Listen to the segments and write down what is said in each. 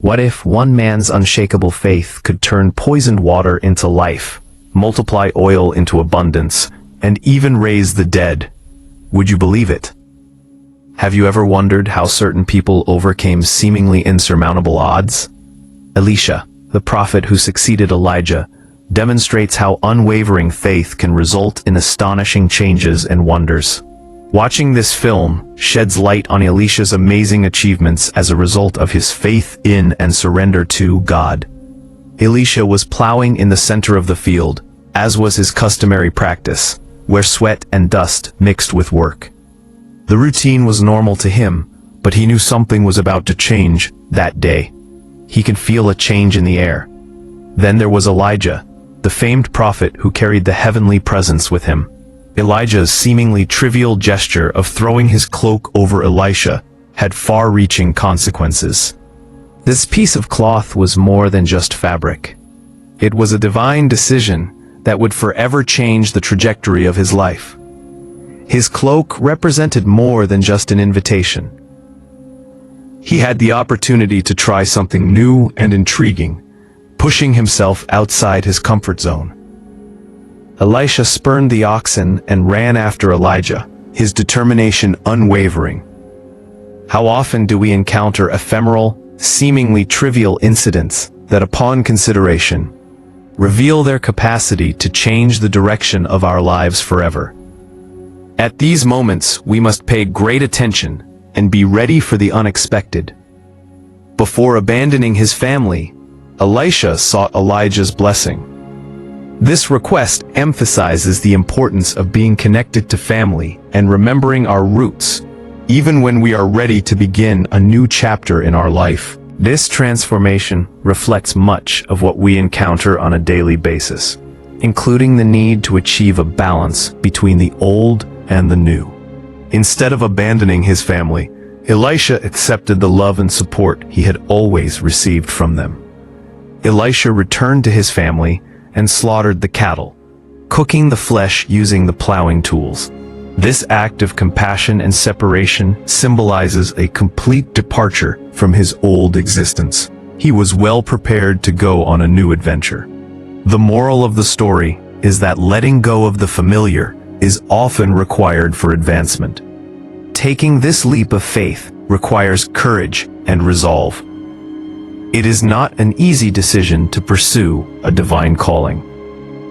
What if one man's unshakable faith could turn poisoned water into life, multiply oil into abundance, and even raise the dead? Would you believe it? Have you ever wondered how certain people overcame seemingly insurmountable odds? Elisha, the prophet who succeeded Elijah, demonstrates how unwavering faith can result in astonishing changes and wonders. Watching this film sheds light on Elisha's amazing achievements as a result of his faith in and surrender to God. Elisha was plowing in the center of the field, as was his customary practice, where sweat and dust mixed with work. The routine was normal to him, but he knew something was about to change that day. He could feel a change in the air. Then there was Elijah, the famed prophet who carried the heavenly presence with him. Elijah's seemingly trivial gesture of throwing his cloak over Elisha had far-reaching consequences. This piece of cloth was more than just fabric. It was a divine decision that would forever change the trajectory of his life. His cloak represented more than just an invitation. He had the opportunity to try something new and intriguing, pushing himself outside his comfort zone. Elisha spurned the oxen and ran after Elijah, his determination unwavering. How often do we encounter ephemeral, seemingly trivial incidents that, upon consideration, reveal their capacity to change the direction of our lives forever? At these moments, we must pay great attention and be ready for the unexpected. Before abandoning his family, Elisha sought Elijah's blessing. This request emphasizes the importance of being connected to family and remembering our roots, even when we are ready to begin a new chapter in our life. This transformation reflects much of what we encounter on a daily basis, including the need to achieve a balance between the old and the new. Instead of abandoning his family, Elisha accepted the love and support he had always received from them. Elisha returned to his family and slaughtered the cattle, cooking the flesh using the plowing tools. This act of compassion and separation symbolizes a complete departure from his old existence. He was well prepared to go on a new adventure. The moral of the story is that letting go of the familiar is often required for advancement. Taking this leap of faith requires courage and resolve. It is not an easy decision to pursue a divine calling.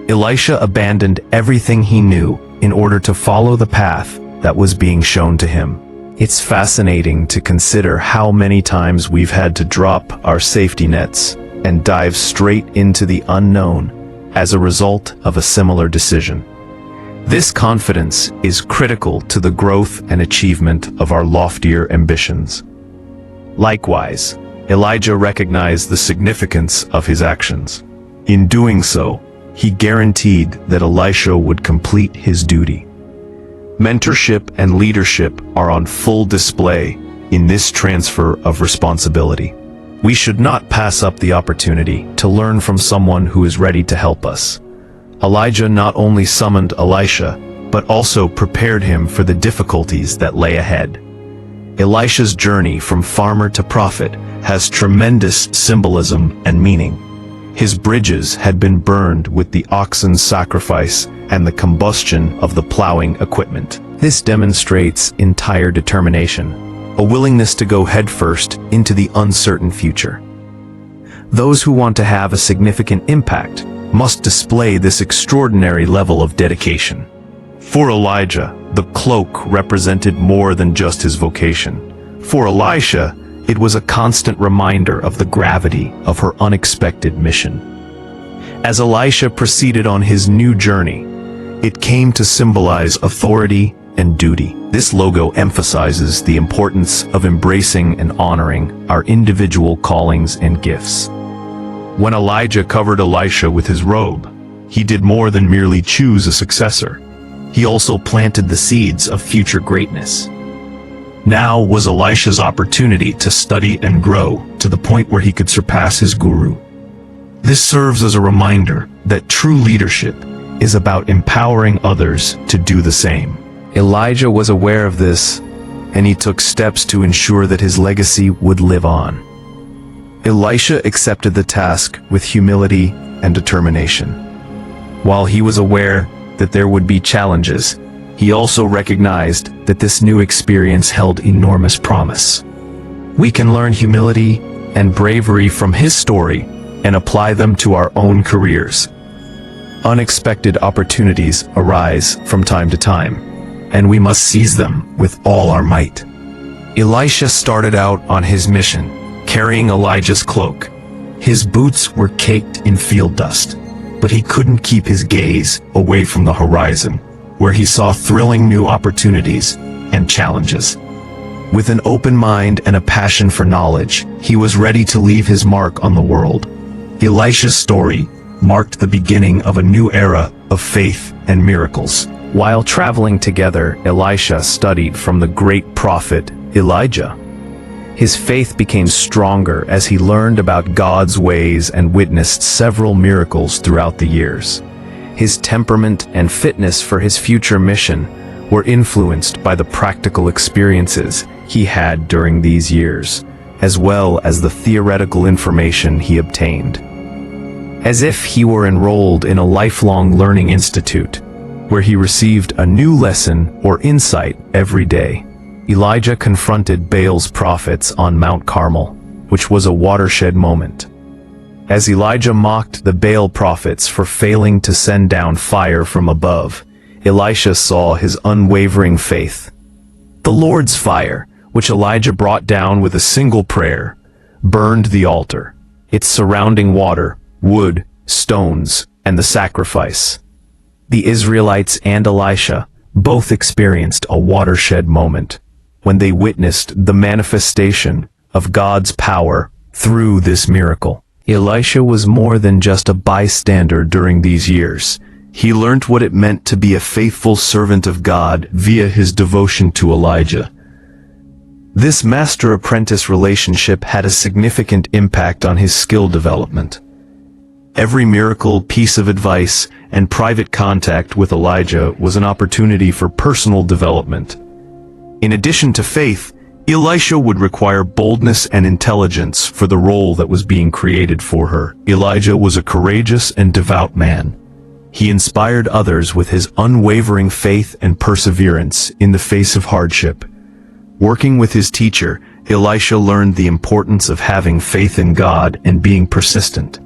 Elisha abandoned everything he knew in order to follow the path that was being shown to him. It's fascinating to consider how many times we've had to drop our safety nets and dive straight into the unknown as a result of a similar decision. This confidence is critical to the growth and achievement of our loftier ambitions. Likewise, Elijah recognized the significance of his actions. In doing so, he guaranteed that Elisha would complete his duty. Mentorship and leadership are on full display in this transfer of responsibility. We should not pass up the opportunity to learn from someone who is ready to help us. Elijah not only summoned Elisha, but also prepared him for the difficulties that lay ahead. Elisha's journey from farmer to prophet has tremendous symbolism and meaning. His bridges had been burned with the oxen's sacrifice and the combustion of the plowing equipment. This demonstrates entire determination, a willingness to go headfirst into the uncertain future. Those who want to have a significant impact must display this extraordinary level of dedication. For Elijah, the cloak represented more than just his vocation. For Elisha, it was a constant reminder of the gravity of her unexpected mission. As Elisha proceeded on his new journey, it came to symbolize authority and duty. This logo emphasizes the importance of embracing and honoring our individual callings and gifts. When Elijah covered Elisha with his robe, he did more than merely choose a successor. He also planted the seeds of future greatness. Now was Elisha's opportunity to study and grow to the point where he could surpass his guru. This serves as a reminder that true leadership is about empowering others to do the same. Elijah was aware of this, and he took steps to ensure that his legacy would live on. Elisha accepted the task with humility and determination. While he was aware that there would be challenges, he also recognized that this new experience held enormous promise. We can learn humility and bravery from his story and apply them to our own careers. Unexpected opportunities arise from time to time, and we must seize them with all our might. Elisha started out on his mission, carrying Elijah's cloak. His boots were caked in field dust, but he couldn't keep his gaze away from the horizon, where he saw thrilling new opportunities and challenges. With an open mind and a passion for knowledge, he was ready to leave his mark on the world. Elisha's story marked the beginning of a new era of faith and miracles. While traveling together, Elisha studied from the great prophet Elijah. His faith became stronger as he learned about God's ways and witnessed several miracles throughout the years. His temperament and fitness for his future mission were influenced by the practical experiences he had during these years, as well as the theoretical information he obtained. As if he were enrolled in a lifelong learning institute, where he received a new lesson or insight every day. Elijah confronted Baal's prophets on Mount Carmel, which was a watershed moment. As Elijah mocked the Baal prophets for failing to send down fire from above, Elisha saw his unwavering faith. The Lord's fire, which Elijah brought down with a single prayer, burned the altar, its surrounding water, wood, stones, and the sacrifice. The Israelites and Elisha both experienced a watershed moment when they witnessed the manifestation of God's power through this miracle. Elisha was more than just a bystander during these years. He learned what it meant to be a faithful servant of God via his devotion to Elijah. This master-apprentice relationship had a significant impact on his skill development. Every miracle, piece of advice, and private contact with Elijah was an opportunity for personal development. In addition to faith, Elisha would require boldness and intelligence for the role that was being created for her. Elijah was a courageous and devout man. He inspired others with his unwavering faith and perseverance in the face of hardship. Working with his teacher, Elisha learned the importance of having faith in God and being persistent.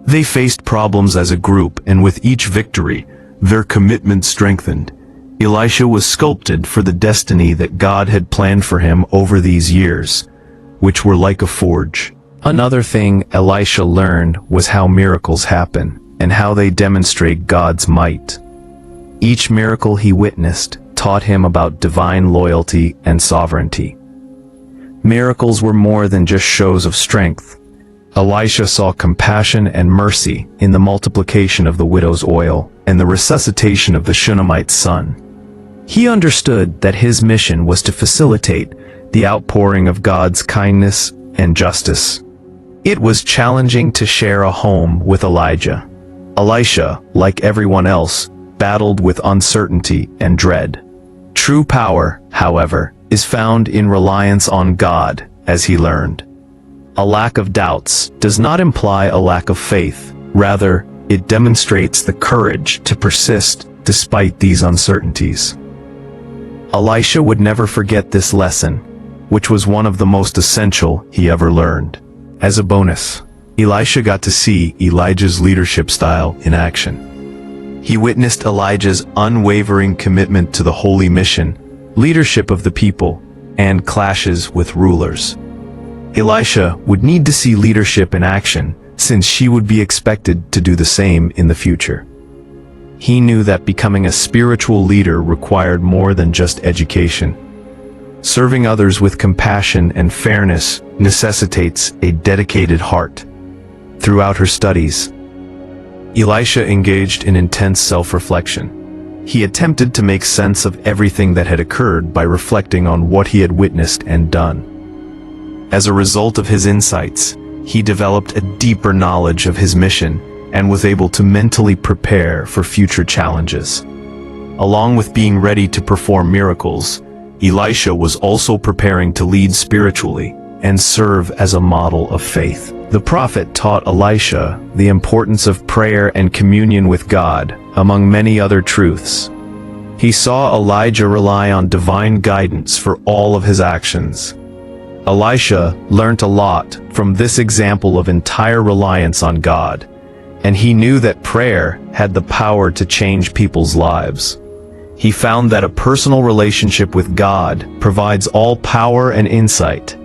They faced problems as a group, and with each victory, their commitment strengthened. Elisha was sculpted for the destiny that God had planned for him over these years, which were like a forge. Another thing Elisha learned was how miracles happen and how they demonstrate God's might. Each miracle he witnessed taught him about divine loyalty and sovereignty. Miracles were more than just shows of strength. Elisha saw compassion and mercy in the multiplication of the widow's oil and the resuscitation of the Shunammite's son. He understood that his mission was to facilitate the outpouring of God's kindness and justice. It was challenging to share a home with Elijah. Elisha, like everyone else, battled with uncertainty and dread. True power, however, is found in reliance on God, as he learned. A lack of doubts does not imply a lack of faith. Rather, it demonstrates the courage to persist despite these uncertainties. Elisha would never forget this lesson, which was one of the most essential he ever learned. As a bonus, Elisha got to see Elijah's leadership style in action. He witnessed Elijah's unwavering commitment to the holy mission, leadership of the people, and clashes with rulers. Elisha would need to see leadership in action, since she would be expected to do the same in the future. He knew that becoming a spiritual leader required more than just education. Serving others with compassion and fairness necessitates a dedicated heart. Throughout her studies, Elisha engaged in intense self-reflection. He attempted to make sense of everything that had occurred by reflecting on what he had witnessed and done. As a result of his insights, he developed a deeper knowledge of his mission and was able to mentally prepare for future challenges. Along with being ready to perform miracles, Elisha was also preparing to lead spiritually. and serve as a model of faith. The prophet taught Elisha the importance of prayer and communion with God, among many other truths. He saw Elijah rely on divine guidance for all of his actions. Elisha learnt a lot from this example of entire reliance on God, and he knew that prayer had the power to change people's lives. He found that a personal relationship with God provides all power and insight.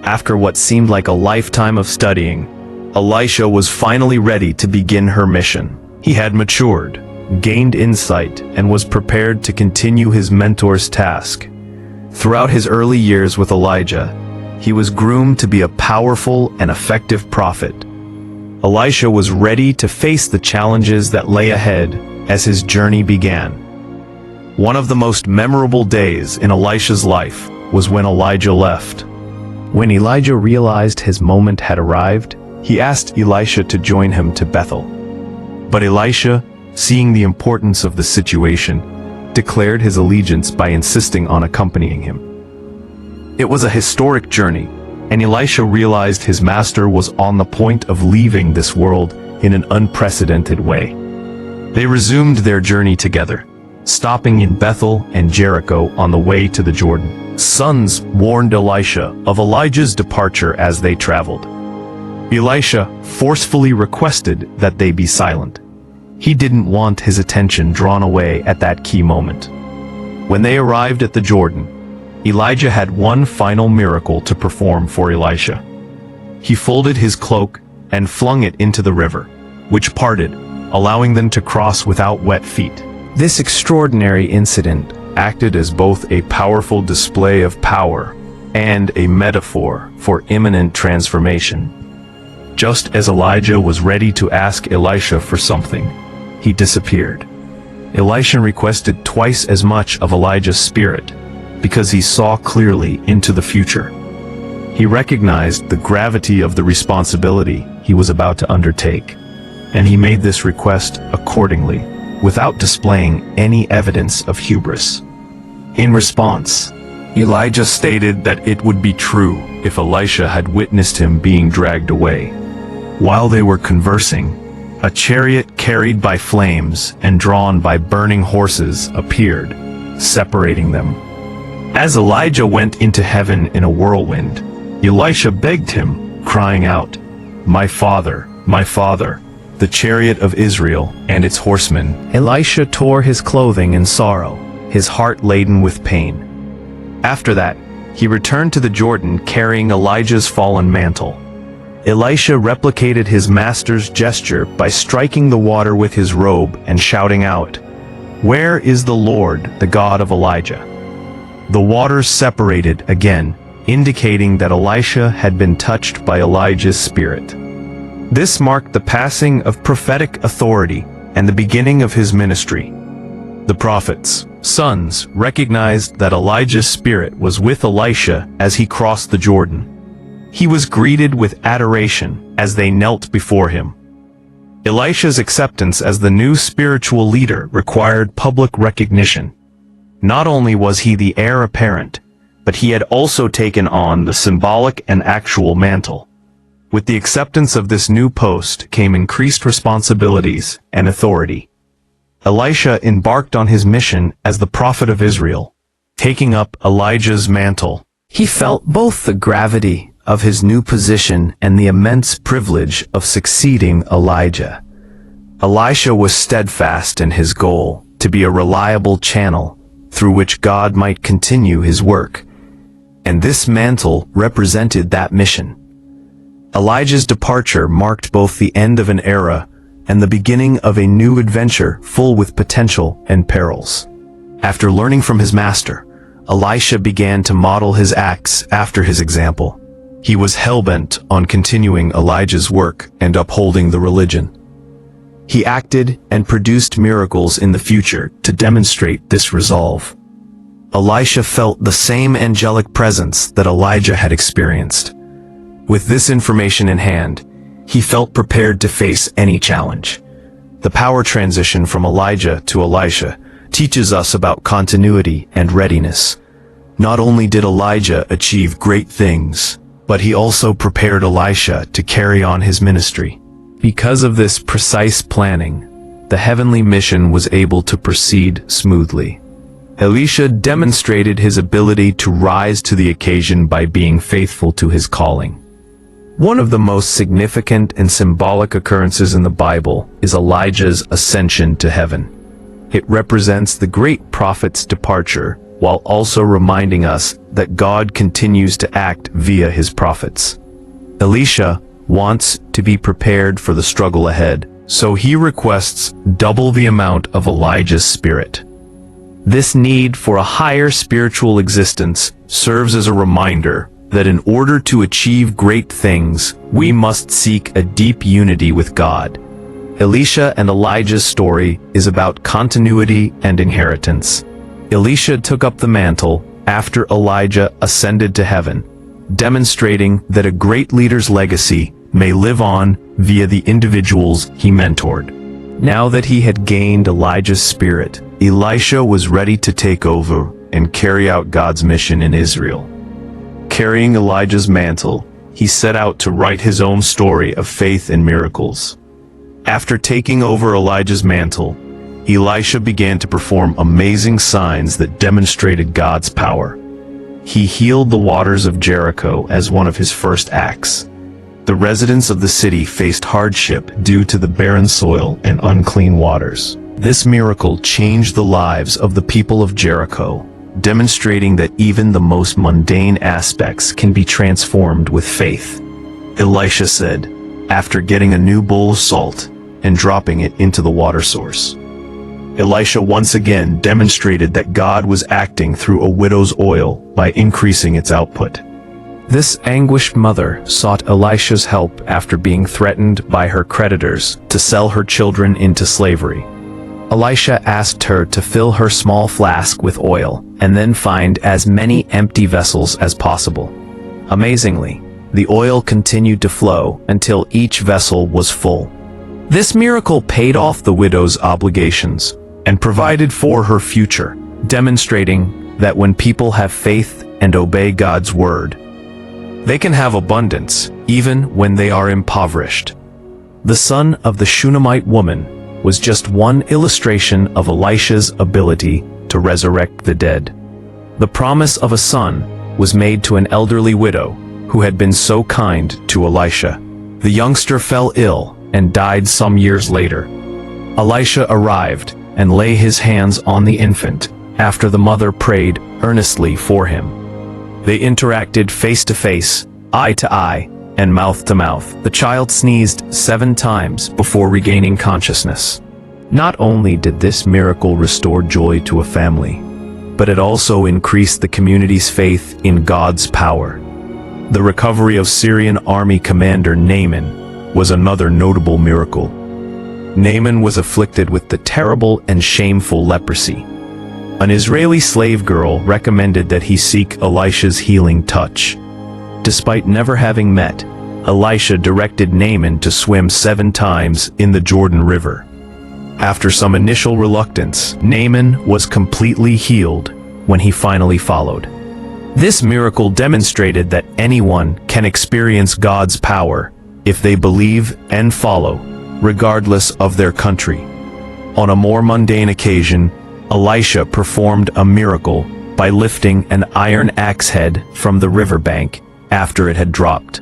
After what seemed like a lifetime of studying, Elisha was finally ready to begin her mission. He had matured, gained insight, and was prepared to continue his mentor's task. Throughout his early years with Elijah, he was groomed to be a powerful and effective prophet. Elisha was ready to face the challenges that lay ahead as his journey began. One of the most memorable days in Elisha's life was when Elijah left. When Elijah realized his moment had arrived, he asked Elisha to join him to Bethel. But Elisha, seeing the importance of the situation, declared his allegiance by insisting on accompanying him. It was a historic journey, and Elisha realized his master was on the point of leaving this world in an unprecedented way. They resumed their journey together, stopping in Bethel and Jericho on the way to the Jordan. Sons warned Elisha of Elijah's departure as they traveled. Elisha forcefully requested that they be silent. He didn't want his attention drawn away at that key moment. When they arrived at the Jordan, Elijah had one final miracle to perform for Elisha. He folded his cloak and flung it into the river, which parted, allowing them to cross without wet feet. This extraordinary incident acted as both a powerful display of power and a metaphor for imminent transformation. Just as Elijah was ready to ask Elisha for something, he disappeared. Elisha requested twice as much of Elijah's spirit because he saw clearly into the future. He recognized the gravity of the responsibility he was about to undertake, and he made this request accordingly, without displaying any evidence of hubris. In response, Elijah stated that it would be true if Elisha had witnessed him being dragged away. While they were conversing, a chariot carried by flames and drawn by burning horses appeared, separating them. As Elijah went into heaven in a whirlwind, Elisha begged him, crying out, my father, the chariot of Israel and its horsemen." Elisha tore his clothing in sorrow, his heart laden with pain. After that, he returned to the Jordan carrying Elijah's fallen mantle. Elisha replicated his master's gesture by striking the water with his robe and shouting out, "Where is the Lord, the God of Elijah?" The waters separated again, indicating that Elisha had been touched by Elijah's spirit. This marked the passing of prophetic authority and the beginning of his ministry. The prophet's sons recognized that Elijah's spirit was with Elisha as he crossed the Jordan. He was greeted with adoration as they knelt before him. Elisha's acceptance as the new spiritual leader required public recognition. Not only was he the heir apparent, but he had also taken on the symbolic and actual mantle. With the acceptance of this new post came increased responsibilities and authority. Elisha embarked on his mission as the prophet of Israel, taking up Elijah's mantle. He felt both the gravity of his new position and the immense privilege of succeeding Elijah. Elisha was steadfast in his goal to be a reliable channel through which God might continue his work, and this mantle represented that mission. Elijah's departure marked both the end of an era and the beginning of a new adventure full with potential and perils. After learning from his master, Elisha began to model his acts after his example. He was hell-bent on continuing Elijah's work and upholding the religion. He acted and produced miracles in the future to demonstrate this resolve. Elisha felt the same angelic presence that Elijah had experienced. With this information in hand, he felt prepared to face any challenge. The power transition from Elijah to Elisha teaches us about continuity and readiness. Not only did Elijah achieve great things, But he also prepared Elisha to carry on his ministry. Because of this precise planning, the heavenly mission was able to proceed smoothly. Elisha demonstrated his ability to rise to the occasion by being faithful to his calling. One of the most significant and symbolic occurrences in the Bible is Elijah's ascension to heaven. It represents the great prophet's departure, while also reminding us that God continues to act via his prophets. Elisha wants to be prepared for the struggle ahead, so he requests double the amount of Elijah's spirit. This need for a higher spiritual existence serves as a reminder that in order to achieve great things, we must seek a deep unity with God. Elisha and Elijah's story is about continuity and inheritance. Elisha took up the mantle after Elijah ascended to heaven, demonstrating that a great leader's legacy may live on via the individuals he mentored. Now that he had gained Elijah's spirit, Elisha was ready to take over and carry out God's mission in Israel. Carrying Elijah's mantle, he set out to write his own story of faith and miracles. After taking over Elijah's mantle, Elisha began to perform amazing signs that demonstrated God's power. He healed the waters of Jericho as one of his first acts. The residents of the city faced hardship due to the barren soil and unclean waters. This miracle changed the lives of the people of Jericho, demonstrating that even the most mundane aspects can be transformed with faith. Elisha said, after getting a new bowl of salt and dropping it into the water source. Elisha once again demonstrated that God was acting through a widow's oil by increasing its output. This anguished mother sought Elisha's help after being threatened by her creditors to sell her children into slavery. Elisha asked her to fill her small flask with oil and then find as many empty vessels as possible. Amazingly, the oil continued to flow until each vessel was full. This miracle paid off the widow's obligations and provided for her future, demonstrating that when people have faith and obey God's word, they can have abundance even when they are impoverished. The son of the Shunammite woman was just one illustration of Elisha's ability to resurrect the dead. The promise of a son was made to an elderly widow who had been so kind to Elisha. The youngster fell ill and died some years later. Elisha arrived and lay his hands on the infant after the mother prayed earnestly for him. They interacted face to face, eye to eye, and mouth to mouth. The child sneezed 7 times before regaining consciousness. Not only did this miracle restore joy to a family, but it also increased the community's faith in God's power. The recovery of Syrian army commander Naaman was another notable miracle. Naaman was afflicted with the terrible and shameful leprosy. An Israeli slave girl recommended that he seek Elisha's healing touch. Despite never having met, Elisha directed Naaman to swim 7 times in the Jordan River. After some initial reluctance, Naaman was completely healed when he finally followed. This miracle demonstrated that anyone can experience God's power if they believe and follow, regardless of their country. On a more mundane occasion, Elisha performed a miracle by lifting an iron axe head from the riverbank after it had dropped.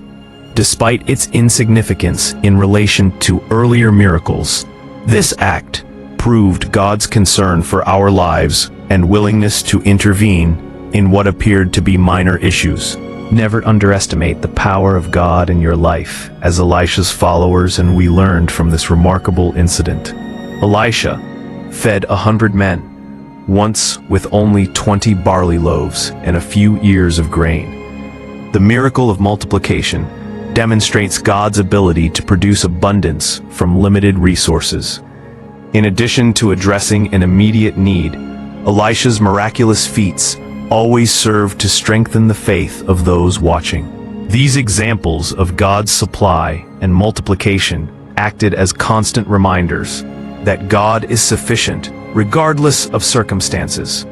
Despite its insignificance in relation to earlier miracles, this act proved God's concern for our lives and willingness to intervene in what appeared to be minor issues. Never underestimate the power of God in your life, as Elisha's followers and we learned from this remarkable incident. Elisha fed 100 men, once with only 20 barley loaves and a few ears of grain. The miracle of multiplication demonstrates God's ability to produce abundance from limited resources. In addition to addressing an immediate need, Elisha's miraculous feats always serve to strengthen the faith of those watching. These examples of God's supply and multiplication acted as constant reminders that God is sufficient regardless of circumstances.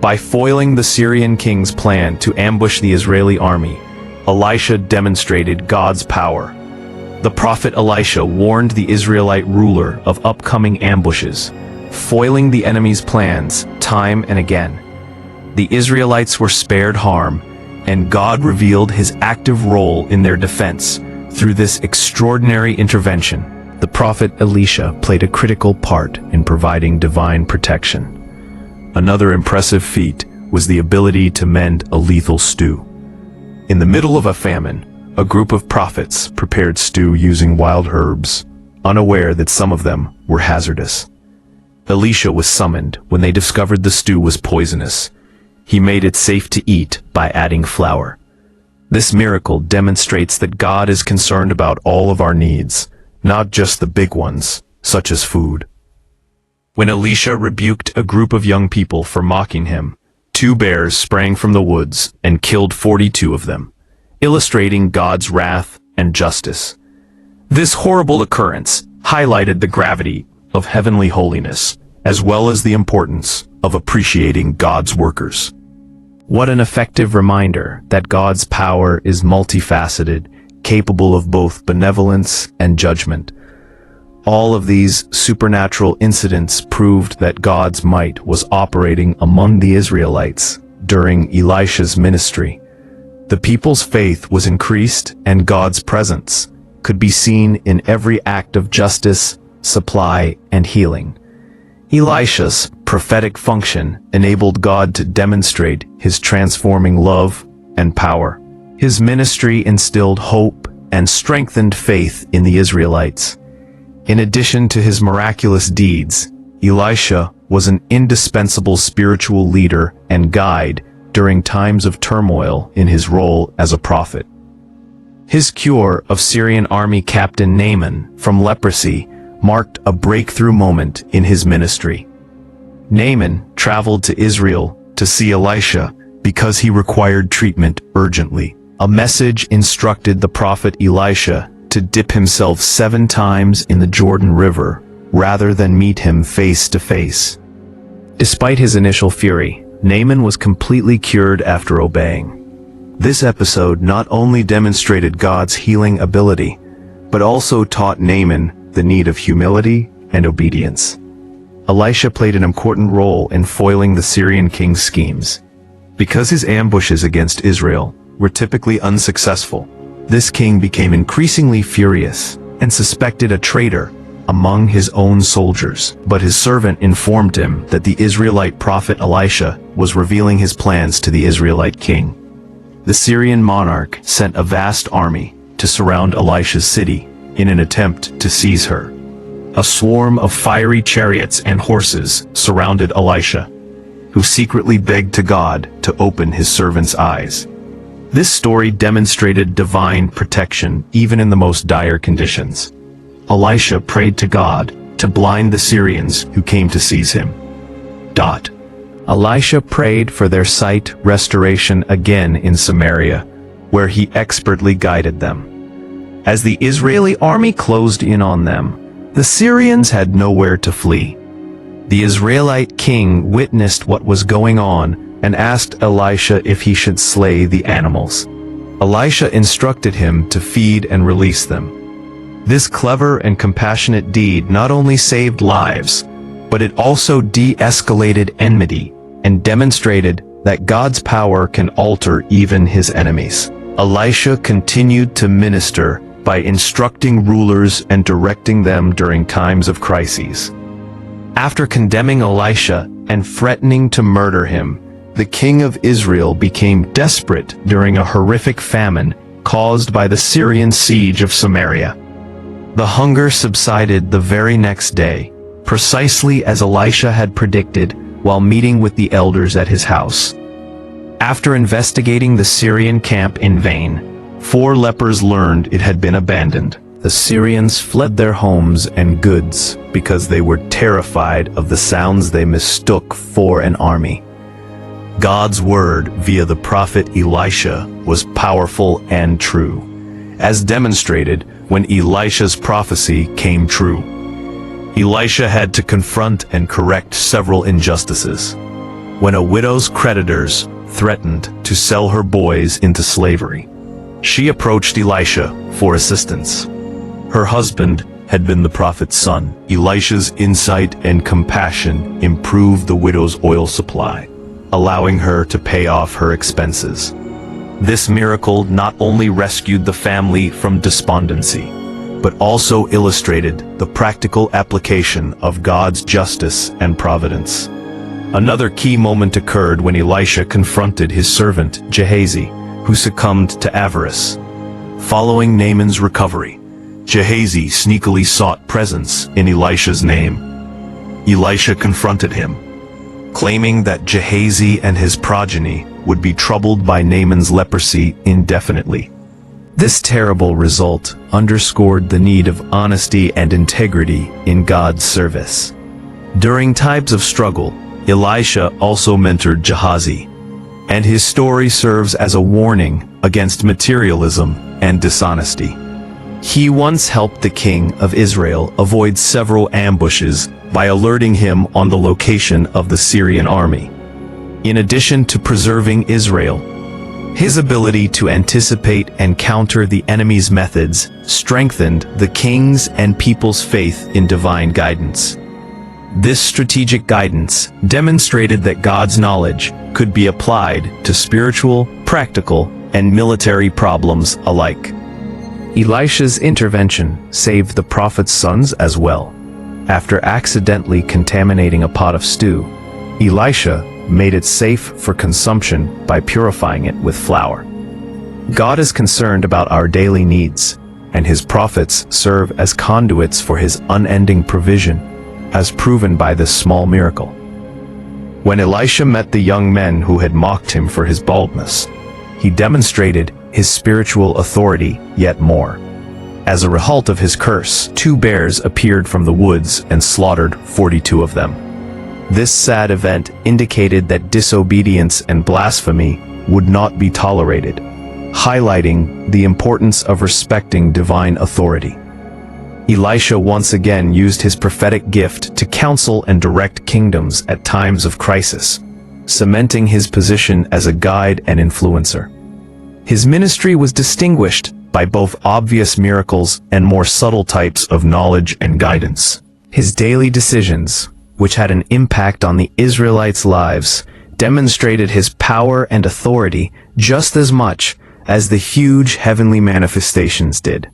By foiling the Syrian king's plan to ambush the Israeli army, Elisha demonstrated God's power. The prophet Elisha warned the Israelite ruler of upcoming ambushes, foiling the enemy's plans time and again. The Israelites were spared harm, and God revealed his active role in their defense through this extraordinary intervention. The prophet Elisha played a critical part in providing divine protection. Another impressive feat was the ability to mend a lethal stew. In the middle of a famine, a group of prophets prepared stew using wild herbs, unaware that some of them were hazardous. Elisha was summoned when they discovered the stew was poisonous. He made it safe to eat by adding flour. This miracle demonstrates that God is concerned about all of our needs, not just the big ones, such as food. When Elisha rebuked a group of young people for mocking him, 2 bears sprang from the woods and killed 42 of them, illustrating God's wrath and justice. This horrible occurrence highlighted the gravity of heavenly holiness, as well as the importance of appreciating God's workers. What an effective reminder that God's power is multifaceted, capable of both benevolence and judgment. All of these supernatural incidents proved that God's might was operating among the Israelites during Elisha's ministry. The people's faith was increased, and God's presence could be seen in every act of justice, supply, and healing. Elisha's prophetic function enabled God to demonstrate his transforming love and power. His ministry instilled hope and strengthened faith in the Israelites. In addition to his miraculous deeds, Elisha was an indispensable spiritual leader and guide during times of turmoil in his role as a prophet. His cure of Syrian army captain Naaman from leprosy marked a breakthrough moment in his ministry. Naaman traveled to Israel to see Elisha because he required treatment urgently. A message instructed the prophet Elisha to dip himself 7 times in the Jordan River rather than meet him face to face. Despite his initial fury, Naaman was completely cured after obeying. This episode not only demonstrated God's healing ability, but also taught Naaman the need of humility and obedience. Elisha played an important role in foiling the Syrian king's schemes. Because his ambushes against Israel were typically unsuccessful, this king became increasingly furious and suspected a traitor among his own soldiers. But his servant informed him that the Israelite prophet Elisha was revealing his plans to the Israelite king. The Syrian monarch sent a vast army to surround Elisha's city in an attempt to seize her. A swarm of fiery chariots and horses surrounded Elisha, who secretly begged to God to open his servant's eyes. This story demonstrated divine protection even in the most dire conditions. Elisha prayed to God to blind the Syrians who came to seize him. Elisha prayed for their sight restoration again in Samaria, where he expertly guided them. As the Israeli army closed in on them, the Syrians had nowhere to flee. The Israelite king witnessed what was going on and asked Elisha if he should slay the animals. Elisha instructed him to feed and release them. This clever and compassionate deed not only saved lives, but it also de-escalated enmity and demonstrated that God's power can alter even his enemies. Elisha continued to minister by instructing rulers and directing them during times of crises. After condemning Elisha and threatening to murder him, the king of Israel became desperate during a horrific famine caused by the Syrian siege of Samaria. The hunger subsided the very next day, precisely as Elisha had predicted while meeting with the elders at his house. After investigating the Syrian camp in vain, 4 lepers learned it had been abandoned. The Syrians fled their homes and goods because they were terrified of the sounds they mistook for an army. God's word via the prophet Elisha was powerful and true, as demonstrated when Elisha's prophecy came true. Elisha had to confront and correct several injustices. When a widow's creditors threatened to sell her boys into slavery, She approached Elisha for assistance. Her husband had been the prophet's son. Elisha's insight and compassion improved the widow's oil supply, allowing her to pay off her expenses. This miracle not only rescued the family from despondency, but also illustrated the practical application of God's justice and providence. Another key moment occurred when Elisha confronted his servant Gehazi, who succumbed to avarice. Following Naaman's recovery, Gehazi sneakily sought presents in Elisha's name. Elisha confronted him, claiming that Gehazi and his progeny would be troubled by Naaman's leprosy indefinitely. This terrible result underscored the need of honesty and integrity in God's service. During times of struggle, Elisha also mentored Gehazi, and his story serves as a warning against materialism and dishonesty. He once helped the king of Israel avoid several ambushes by alerting him on the location of the Syrian army. In addition to preserving Israel, his ability to anticipate and counter the enemy's methods strengthened the king's and people's faith in divine guidance. This strategic guidance demonstrated that God's knowledge could be applied to spiritual, practical, and military problems alike. Elisha's intervention saved the prophet's sons as well. After accidentally contaminating a pot of stew, Elisha made it safe for consumption by purifying it with flour. God is concerned about our daily needs, and his prophets serve as conduits for his unending provision, as proven by this small miracle. When Elisha met the young men who had mocked him for his baldness, he demonstrated his spiritual authority yet more. As a result of his curse, 2 bears appeared from the woods and slaughtered 42 of them. This sad event indicated that disobedience and blasphemy would not be tolerated, highlighting the importance of respecting divine authority. Elisha once again used his prophetic gift to counsel and direct kingdoms at times of crisis, cementing his position as a guide and influencer. His ministry was distinguished by both obvious miracles and more subtle types of knowledge and guidance. His daily decisions, which had an impact on the Israelites' lives, demonstrated his power and authority just as much as the huge heavenly manifestations did.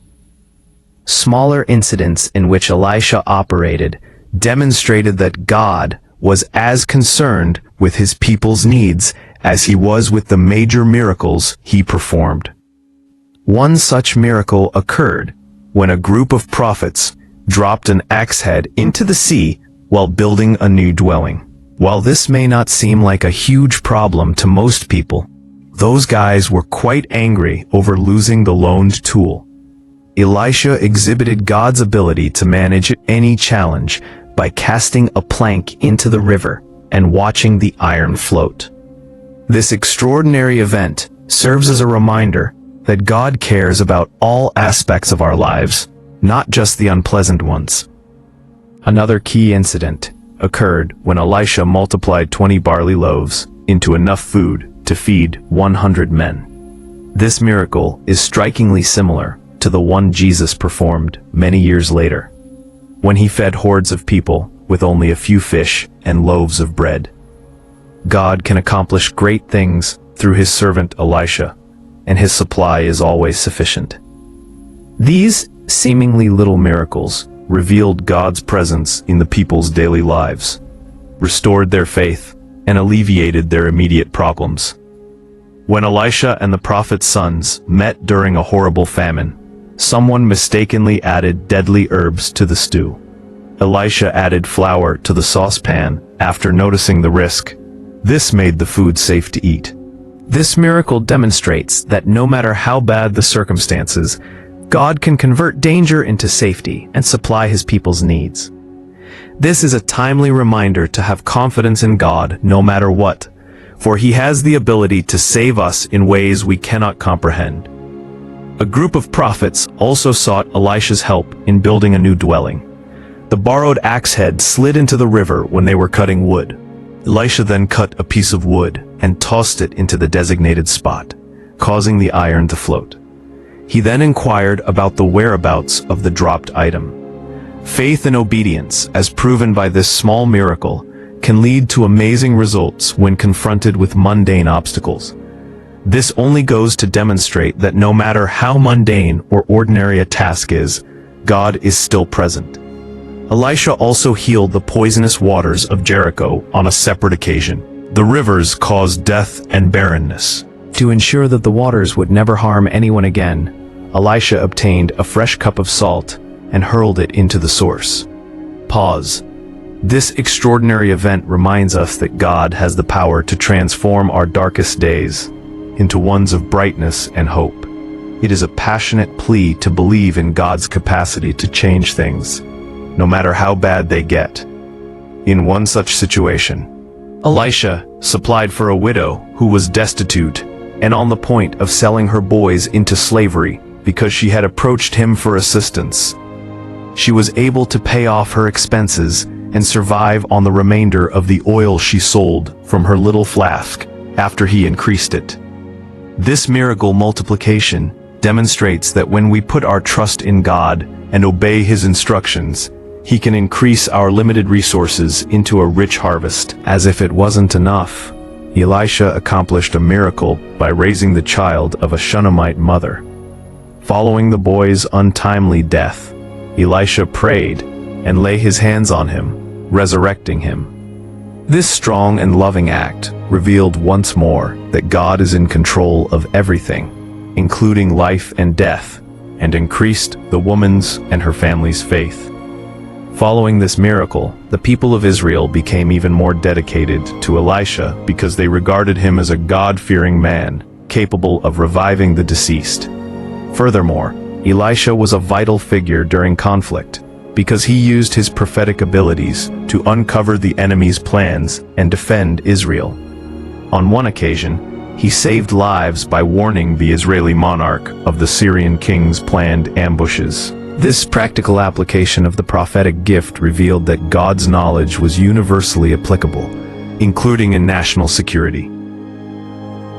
Smaller incidents in which Elisha operated demonstrated that God was as concerned with his people's needs as he was with the major miracles he performed. One such miracle occurred when a group of prophets dropped an axe head into the sea while building a new dwelling. While this may not seem like a huge problem to most people, those guys were quite angry over losing the loaned tool. Elisha exhibited God's ability to manage any challenge by casting a plank into the river and watching the iron float. This extraordinary event serves as a reminder that God cares about all aspects of our lives, not just the unpleasant ones. Another key incident occurred when Elisha multiplied 20 barley loaves into enough food to feed 100 men. This miracle is strikingly similar to the one Jesus performed many years later, when he fed hordes of people with only a few fish and loaves of bread. God can accomplish great things through his servant Elisha, and his supply is always sufficient. These seemingly little miracles revealed God's presence in the people's daily lives, restored their faith, and alleviated their immediate problems. When Elisha and the prophet's sons met during a horrible famine, someone mistakenly added deadly herbs to the stew. Elisha added flour to the saucepan after noticing the risk. This made the food safe to eat. This miracle demonstrates that no matter how bad the circumstances, God can convert danger into safety and supply his people's needs. This is a timely reminder to have confidence in God no matter what, for he has the ability to save us in ways we cannot comprehend. A group of prophets also sought Elisha's help in building a new dwelling. The borrowed axe head slid into the river when they were cutting wood. Elisha then cut a piece of wood and tossed it into the designated spot, causing the iron to float. He then inquired about the whereabouts of the dropped item. Faith and obedience, as proven by this small miracle, can lead to amazing results when confronted with mundane obstacles. This only goes to demonstrate that no matter how mundane or ordinary a task is, God is still present. Elisha also healed the poisonous waters of Jericho on a separate occasion. The rivers caused death and barrenness. To ensure that the waters would never harm anyone again, Elisha obtained a fresh cup of salt and hurled it into the source. Pause. This extraordinary event reminds us that God has the power to transform our darkest days into ones of brightness and hope. It is a passionate plea to believe in God's capacity to change things, no matter how bad they get. In one such situation, Elisha supplied for a widow who was destitute and on the point of selling her boys into slavery because she had approached him for assistance. She was able to pay off her expenses and survive on the remainder of the oil she sold from her little flask after he increased it. This miracle multiplication demonstrates that when we put our trust in God and obey His instructions, He can increase our limited resources into a rich harvest. As if it wasn't enough, Elisha accomplished a miracle by raising the child of a Shunammite mother. Following the boy's untimely death, Elisha prayed and laid his hands on him, resurrecting him. This strong and loving act revealed once more that God is in control of everything, including life and death, and increased the woman's and her family's faith. Following this miracle, the people of Israel became even more dedicated to Elisha because they regarded him as a God-fearing man, capable of reviving the deceased. Furthermore, Elisha was a vital figure during conflict, because he used his prophetic abilities to uncover the enemy's plans and defend Israel. On one occasion, he saved lives by warning the Israeli monarch of the Syrian king's planned ambushes. This practical application of the prophetic gift revealed that God's knowledge was universally applicable, including in national security.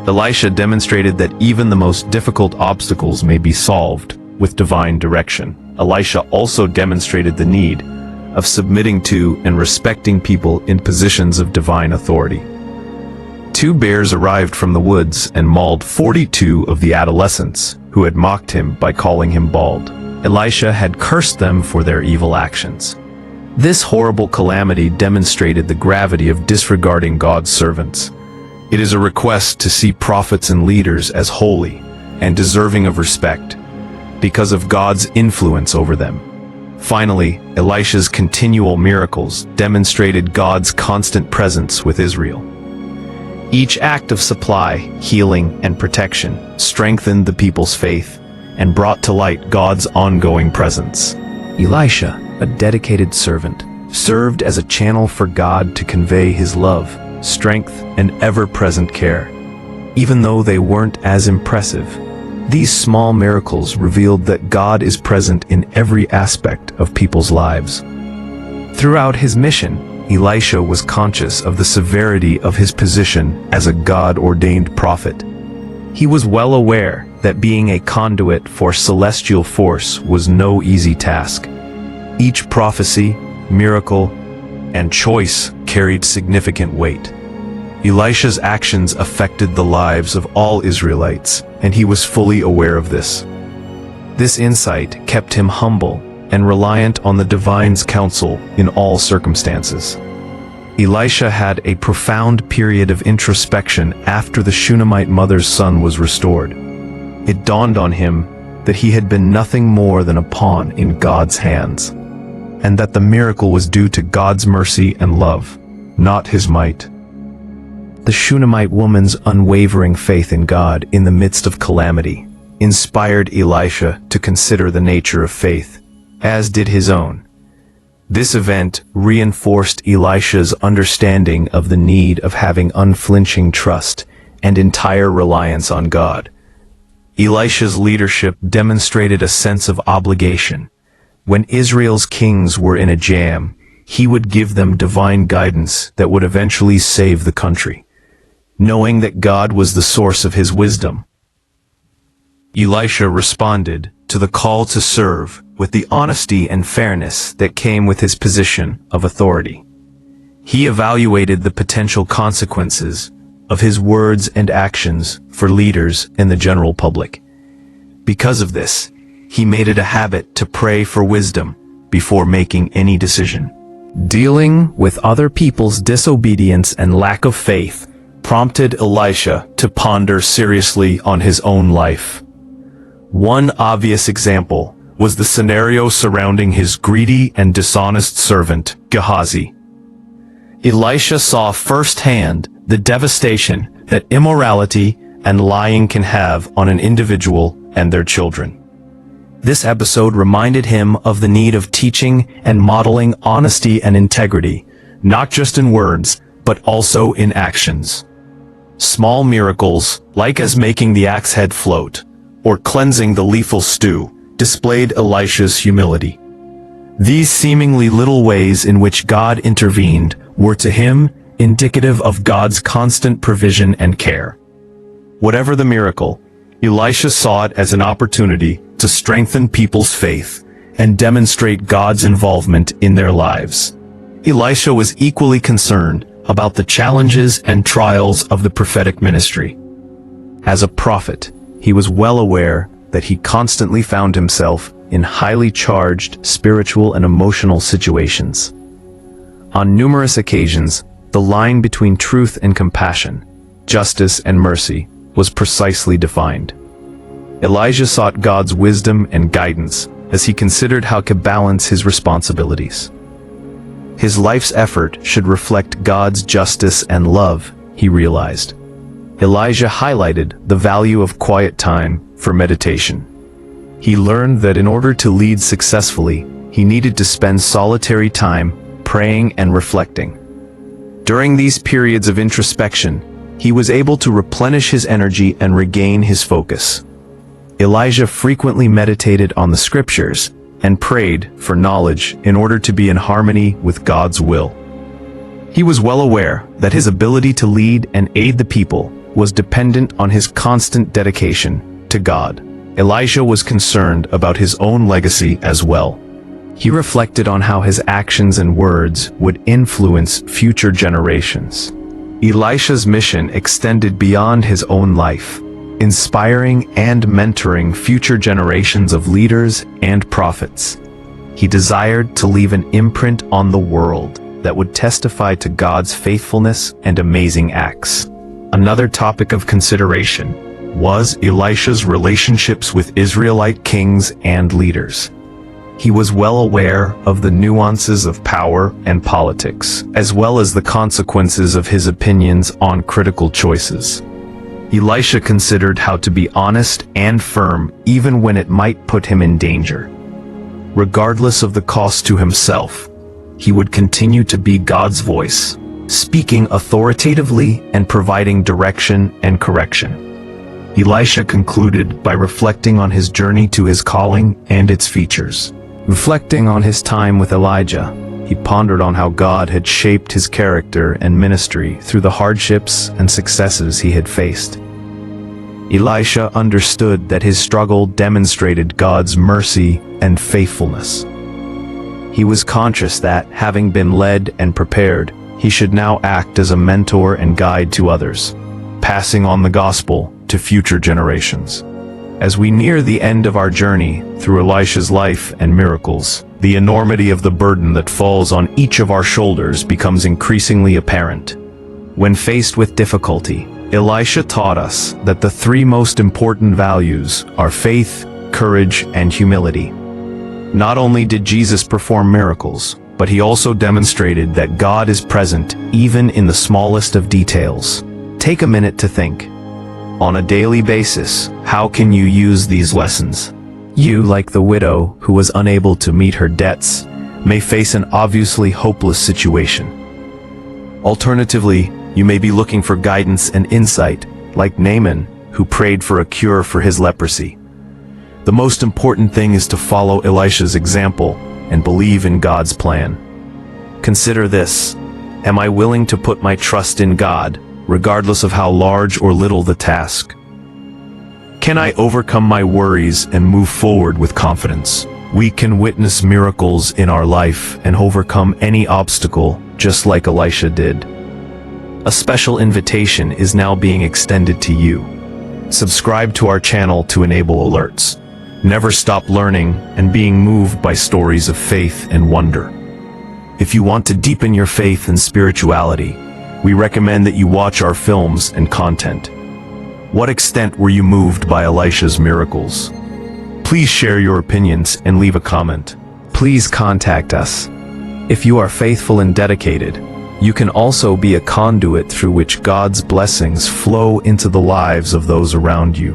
Elisha demonstrated that even the most difficult obstacles may be solved with divine direction. Elisha also demonstrated the need of submitting to and respecting people in positions of divine authority. 2 bears arrived from the woods and mauled 42 of the adolescents who had mocked him by calling him bald. Elisha had cursed them for their evil actions. This horrible calamity demonstrated the gravity of disregarding God's servants. It is a request to see prophets and leaders as holy and deserving of respect, because of God's influence over them. Finally, Elisha's continual miracles demonstrated God's constant presence with Israel. Each act of supply, healing, and protection strengthened the people's faith and brought to light God's ongoing presence. Elisha, a dedicated servant, served as a channel for God to convey His love, strength, and ever-present care. Even though they weren't as impressive, these small miracles revealed that God is present in every aspect of people's lives. Throughout his mission, Elisha was conscious of the severity of his position as a God-ordained prophet. He was well aware that being a conduit for celestial force was no easy task. Each prophecy, miracle, and choice carried significant weight. Elisha's actions affected the lives of all Israelites, and he was fully aware of this. This insight kept him humble and reliant on the divine's counsel in all circumstances. Elisha had a profound period of introspection after the Shunammite mother's son was restored. It dawned on him that he had been nothing more than a pawn in God's hands, and that the miracle was due to God's mercy and love, not his might. The Shunammite woman's unwavering faith in God in the midst of calamity inspired Elisha to consider the nature of faith, as did his own. This event reinforced Elisha's understanding of the need of having unflinching trust and entire reliance on God. Elisha's leadership demonstrated a sense of obligation. When Israel's kings were in a jam, he would give them divine guidance that would eventually save the country. Knowing that God was the source of his wisdom, Elisha responded to the call to serve with the honesty and fairness that came with his position of authority. He evaluated the potential consequences of his words and actions for leaders and the general public. Because of this, he made it a habit to pray for wisdom before making any decision. Dealing with other people's disobedience and lack of faith prompted Elisha to ponder seriously on his own life. One obvious example was the scenario surrounding his greedy and dishonest servant, Gehazi. Elisha saw firsthand the devastation that immorality and lying can have on an individual and their children. This episode reminded him of the need of teaching and modeling honesty and integrity, not just in words, but also in actions. Small miracles, like as making the axe head float, or cleansing the lethal stew, displayed Elisha's humility. These seemingly little ways in which God intervened were to him indicative of God's constant provision and care. Whatever the miracle, Elisha saw it as an opportunity to strengthen people's faith and demonstrate God's involvement in their lives. Elisha was equally concerned about the challenges and trials of the prophetic ministry. As a prophet, he was well aware that he constantly found himself in highly charged spiritual and emotional situations. On numerous occasions, the line between truth and compassion, justice and mercy, was precisely defined. Elijah sought God's wisdom and guidance as he considered how to balance his responsibilities. His life's effort should reflect God's justice and love, he realized. Elijah highlighted the value of quiet time for meditation. He learned that in order to lead successfully, he needed to spend solitary time praying and reflecting. During these periods of introspection, he was able to replenish his energy and regain his focus. Elijah frequently meditated on the scriptures and prayed for knowledge in order to be in harmony with God's will. He was well aware that his ability to lead and aid the people was dependent on his constant dedication to God. Elisha was concerned about his own legacy as well. He reflected on how his actions and words would influence future generations. Elisha's mission extended beyond his own life, inspiring and mentoring future generations of leaders and prophets. He desired to leave an imprint on the world that would testify to God's faithfulness and amazing acts. Another topic of consideration was Elisha's relationships with Israelite kings and leaders. He was well aware of the nuances of power and politics, as well as the consequences of his opinions on critical choices. Elisha considered how to be honest and firm even when it might put him in danger. Regardless of the cost to himself, he would continue to be God's voice, speaking authoritatively and providing direction and correction. Elisha concluded by reflecting on his journey to his calling and its features. Reflecting on his time with Elijah, he pondered on how God had shaped his character and ministry through the hardships and successes he had faced. Elisha understood that his struggle demonstrated God's mercy and faithfulness. He was conscious that, having been led and prepared, he should now act as a mentor and guide to others, passing on the gospel to future generations. As we near the end of our journey through Elisha's life and miracles, the enormity of the burden that falls on each of our shoulders becomes increasingly apparent. When faced with difficulty, Elisha taught us that the three most important values are faith, courage, and humility. Not only did Jesus perform miracles, but he also demonstrated that God is present even in the smallest of details. Take a minute to think. On a daily basis, how can you use these lessons? You, like the widow who was unable to meet her debts, may face an obviously hopeless situation. Alternatively, you may be looking for guidance and insight, like Naaman, who prayed for a cure for his leprosy. The most important thing is to follow Elisha's example and believe in God's plan. Consider this: am I willing to put my trust in God, regardless of how large or little the task? Can I overcome my worries and move forward with confidence? We can witness miracles in our life and overcome any obstacle, just like Elisha did. A special invitation is now being extended to you. Subscribe to our channel to enable alerts. Never stop learning and being moved by stories of faith and wonder. If you want to deepen your faith and spirituality, we recommend that you watch our films and content. What extent were you moved by Elisha's miracles? Please share your opinions and leave a comment. Please contact us. If you are faithful and dedicated, you can also be a conduit through which God's blessings flow into the lives of those around you.